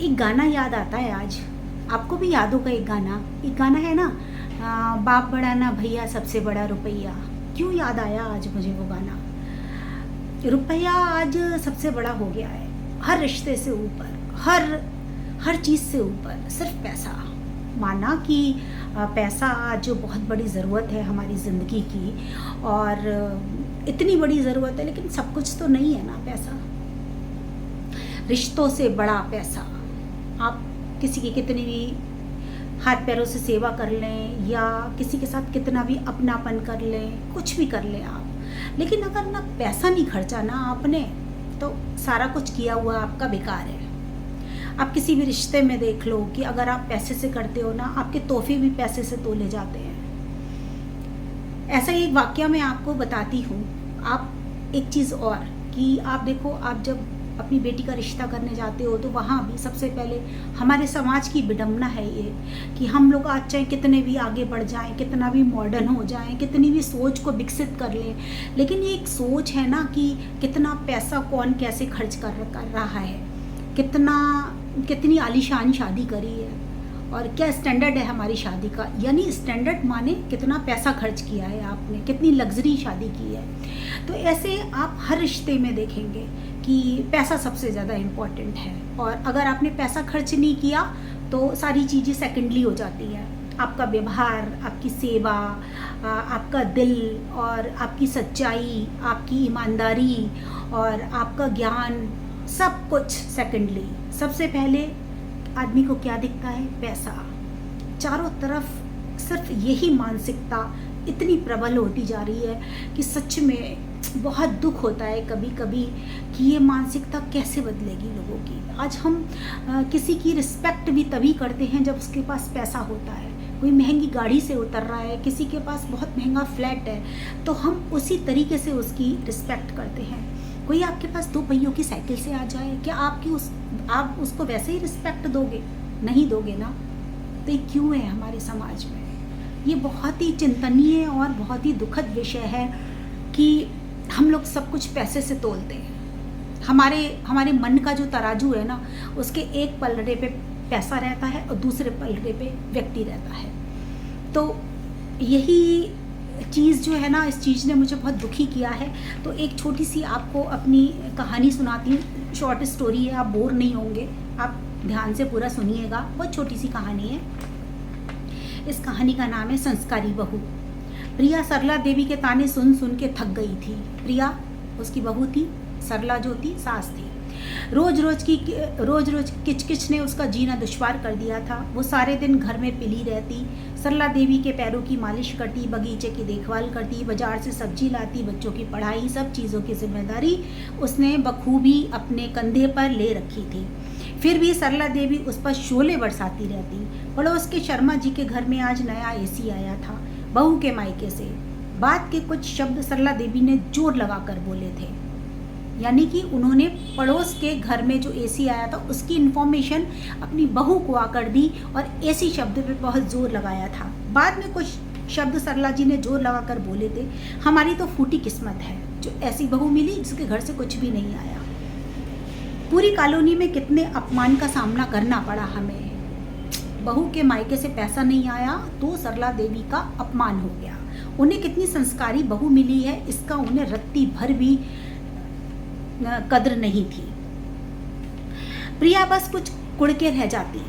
एक गाना याद आता है आज, आपको भी याद होगा एक गाना है ना, बाप बड़ा ना भैया सबसे बड़ा रुपया। क्यों याद आया आज मुझे वो गाना? रुपया आज सबसे बड़ा हो गया है, हर रिश्ते से ऊपर, हर चीज़ से ऊपर सिर्फ पैसा। माना कि पैसा आज जो बहुत बड़ी ज़रूरत है हमारी ज़िंदगी की, और इतनी बड़ी ज़रूरत है, लेकिन सब कुछ तो नहीं है ना पैसा। रिश्तों से बड़ा पैसा। आप किसी की कितनी भी हाथ पैरों से सेवा कर लें या किसी के साथ कितना भी अपनापन कर लें, कुछ भी कर लें आप, लेकिन अगर ना पैसा नहीं खर्चा ना आपने, तो सारा कुछ किया हुआ आपका बेकार है। आप किसी भी रिश्ते में देख लो कि अगर आप पैसे से करते हो ना, आपके तोहफे भी पैसे से तोले जाते हैं। ऐसा ही एक वाकया मैं आपको बताती हूँ। आप एक चीज़ और कि आप देखो, आप जब अपनी बेटी का रिश्ता करने जाते हो तो वहाँ भी सबसे पहले हमारे समाज की विडंबना है ये कि हम लोग आज चाहे कितने भी आगे बढ़ जाएं, कितना भी मॉडर्न हो जाएं, कितनी भी सोच को विकसित कर लें, लेकिन ये एक सोच है ना कि कितना पैसा कौन कैसे खर्च कर रहा है, कितनी आलीशान शादी करी है और क्या स्टैंडर्ड है हमारी शादी का। यानी स्टैंडर्ड माने कितना पैसा खर्च किया है आपने, कितनी लग्जरी शादी की है। तो ऐसे आप हर रिश्ते में देखेंगे कि पैसा सबसे ज़्यादा इम्पॉर्टेंट है, और अगर आपने पैसा खर्च नहीं किया तो सारी चीज़ें सेकेंडली हो जाती है। आपका व्यवहार, आपकी सेवा, आपका दिल और आपकी सच्चाई, आपकी ईमानदारी और आपका ज्ञान, सब कुछ सेकेंडली। सबसे पहले आदमी को क्या दिखता है? पैसा। चारों तरफ सिर्फ यही मानसिकता इतनी प्रबल होती जा रही है कि सच में बहुत दुख होता है कभी कभी कि ये मानसिकता कैसे बदलेगी लोगों की। आज हम किसी की रिस्पेक्ट भी तभी करते हैं जब उसके पास पैसा होता है। कोई महंगी गाड़ी से उतर रहा है, किसी के पास बहुत महंगा फ्लैट है, तो हम उसी तरीके से उसकी रिस्पेक्ट करते हैं। कोई आपके पास 2 पहियों की साइकिल से आ जाए, क्या आप उसको वैसे ही रिस्पेक्ट दोगे? नहीं दोगे ना। तो ये क्यों है हमारे समाज में? ये बहुत ही चिंतनीय और बहुत ही दुखद विषय है कि हम लोग सब कुछ पैसे से तोलते हैं। हमारे मन का जो तराजू है ना, उसके एक पलड़े पे पैसा रहता है और दूसरे पलड़े पे व्यक्ति रहता है। तो यही चीज़ जो है ना, इस चीज़ ने मुझे बहुत दुखी किया है। तो एक छोटी सी आपको अपनी कहानी सुनाती हूँ। शॉर्ट स्टोरी है, आप बोर नहीं होंगे, आप ध्यान से पूरा सुनिएगा। बहुत छोटी सी कहानी है। इस कहानी का नाम है संस्कारी बहू। प्रिया सरला देवी के ताने सुन सुन के थक गई थी। प्रिया उसकी बहू थी, सरला जो थी सास थी। रोज रोज किचकिच ने उसका जीना दुश्वार कर दिया था। वो सारे दिन घर में पिली रहती, सरला देवी के पैरों की मालिश करती, बगीचे की देखभाल करती, बाजार से सब्जी लाती, बच्चों की पढ़ाई, सब चीज़ों की जिम्मेदारी उसने बखूबी अपने कंधे पर ले रखी थी। फिर भी सरला देवी उस पर शोले बरसाती रहती। पड़ोस के शर्मा जी के घर में आज नया एसी आया था, बहू के मायके से। बात के कुछ शब्द सरला देवी ने जोर लगाकर बोले थे, यानी कि उन्होंने पड़ोस के घर में जो एसी आया था उसकी इन्फॉर्मेशन अपनी बहू को आकर दी और एसी शब्द पे बहुत जोर लगाया था। बाद में कुछ शब्द सरला जी ने जोर लगाकर बोले थे, हमारी तो फूटी किस्मत है जो ऐसी बहू मिली जिसके घर से कुछ भी नहीं आया। पूरी कॉलोनी में कितने अपमान का सामना करना पड़ा हमें। बहू के मायके से पैसा नहीं आया तो सरला देवी का अपमान हो गया। उन्हें कितनी संस्कारी बहू मिली है, इसका उन्हें रत्ती भर भी कद्र नहीं थी। प्रिया बस कुछ कुड़ के रह जाती।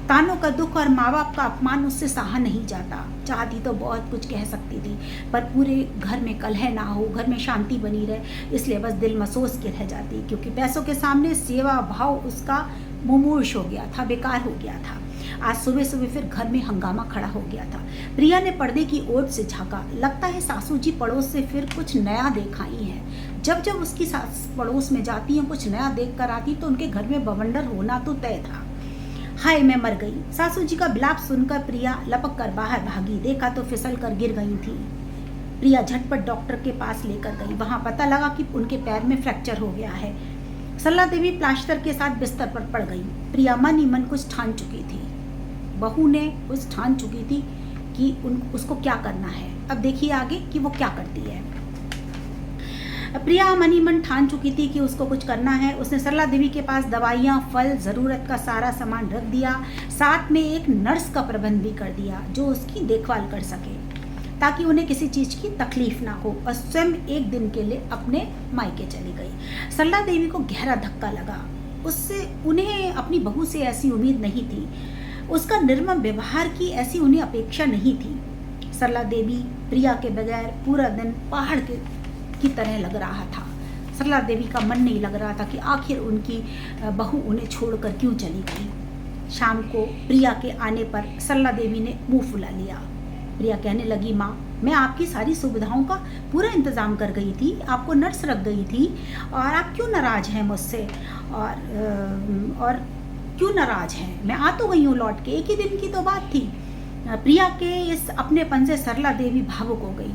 तानों का दुख और माँ बाप का अपमान उससे सहा नहीं जाता। चाहती तो बहुत कुछ कह सकती थी, पर पूरे घर में कलह ना हो, घर में शांति बनी रहे, इसलिए बस दिल मसोस के रह जाती। क्योंकि पैसों के सामने सेवा भाव उसका मुमूर्ष हो गया था, बेकार हो गया था। आज सुबह सुबह फिर घर में हंगामा खड़ा हो गया था। प्रिया ने पर्दे की ओर से झांका। लगता है सासू जी पड़ोस से फिर कुछ नया देख आई है। जब जब उसकी सास पड़ोस में जाती है, कुछ नया देख कर आती, तो उनके घर में बवंडर होना तो तय था। हाय मैं मर गई, सासू जी का बिलाप सुनकर प्रिया लपक कर बाहर भागी। देखा तो फिसल कर गिर गई थी। प्रिया झटपट डॉक्टर के पास लेकर गई। वहां पता लगा कि उनके पैर में फ्रैक्चर हो गया है। सरला देवी प्लास्टर के साथ बिस्तर पर पड़ गई। प्रिया मन ही मन कुछ ठान चुकी थी। बहू ने कुछ ठान चुकी थी कि उसको क्या करना है। अब देखिए आगे कि वो क्या करती है। प्रिया मन ही मन ठान चुकी थी कि उसको कुछ करना है। उसने सरला देवी के पास दवाइयाँ, फल, ज़रूरत का सारा सामान रख दिया। साथ में एक नर्स का प्रबंध भी कर दिया जो उसकी देखभाल कर सके, ताकि उन्हें किसी चीज़ की तकलीफ ना हो, और स्वयं एक दिन के लिए अपने मायके चली गई। सरला देवी को गहरा धक्का लगा। उन्हें अपनी बहू से ऐसी उम्मीद नहीं थी, उसका निर्मम व्यवहार की ऐसी उन्हें अपेक्षा नहीं थी। सरला देवी प्रिया के बगैर पूरा दिन पहाड़ की तरह लग रहा था। सरला देवी का मन नहीं लग रहा था कि आखिर उनकी बहू उन्हें छोड़कर क्यों चली गई। शाम को प्रिया के आने पर सरला देवी ने मुंह फुला लिया। प्रिया कहने लगी, माँ, मैं आपकी सारी सुविधाओं का पूरा इंतज़ाम कर गई थी, आपको नर्स रख गई थी, और आप क्यों नाराज़ हैं मुझसे? और क्यों नाराज़ हैं? मैं आ तो गई हूँ लौट के, एक ही दिन की तो बात थी। प्रिया के इस अपनेपन से सरला देवी भावुक हो गई।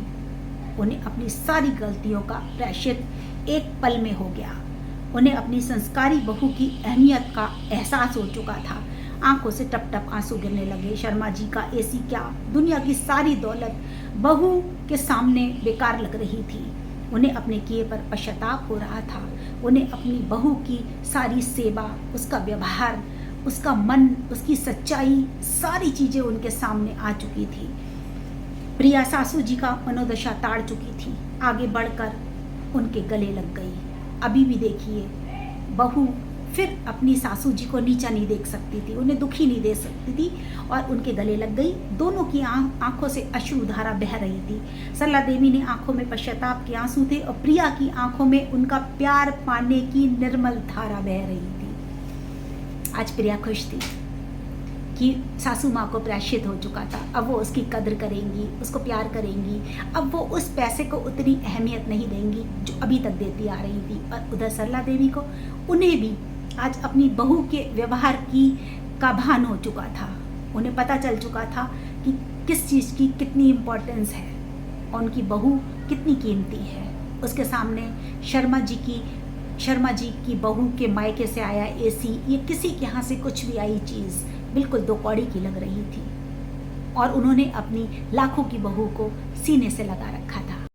उन्हें अपनी सारी गलतियों का प्रायश्चित एक पल में हो गया। उन्हें अपनी संस्कारी बहू की अहमियत का एहसास हो चुका था। आंखों से टप टप आंसू गिरने लगे। शर्मा जी का एसी क्या, दुनिया की सारी दौलत बहू के सामने बेकार लग रही थी। उन्हें अपने किए पर पश्चाताप हो रहा था। उन्हें अपनी बहू की सारी सेवा, उसका व्यवहार, उसका मन, उसकी सच्चाई, सारी चीज़ें उनके सामने आ चुकी थी। प्रिया सासू जी का मनोदशा ताड़ चुकी थी, आगे बढ़कर उनके गले लग गई। अभी भी देखिए, बहू फिर अपनी सासू जी को नीचा नहीं देख सकती थी, उन्हें दुखी नहीं दे सकती थी, और उनके गले लग गई। दोनों की आंखों से अश्रुधारा बह रही थी। सरला देवी ने आंखों में पश्चाताप के आंसू थे, और प्रिया की आंखों में उनका प्यार पाने की निर्मल धारा बह रही थी। आज प्रिया खुश थी कि सासू माँ को प्रायश्चित हो चुका था। अब वो उसकी कदर करेंगी, उसको प्यार करेंगी। अब वो उस पैसे को उतनी अहमियत नहीं देंगी जो अभी तक देती आ रही थी। और उधर सरला देवी को, उन्हें भी आज अपनी बहू के व्यवहार का भान हो चुका था। उन्हें पता चल चुका था कि किस चीज़ की कितनी इम्पोर्टेंस है और उनकी बहू कितनी कीमती है। उसके सामने शर्मा जी की बहू के मायके से आया एसी, ये किसी के यहाँ से कुछ भी आई चीज़ बिल्कुल दो कौड़ी की लग रही थी, और उन्होंने अपनी लाखों की बहू को सीने से लगा रखा था।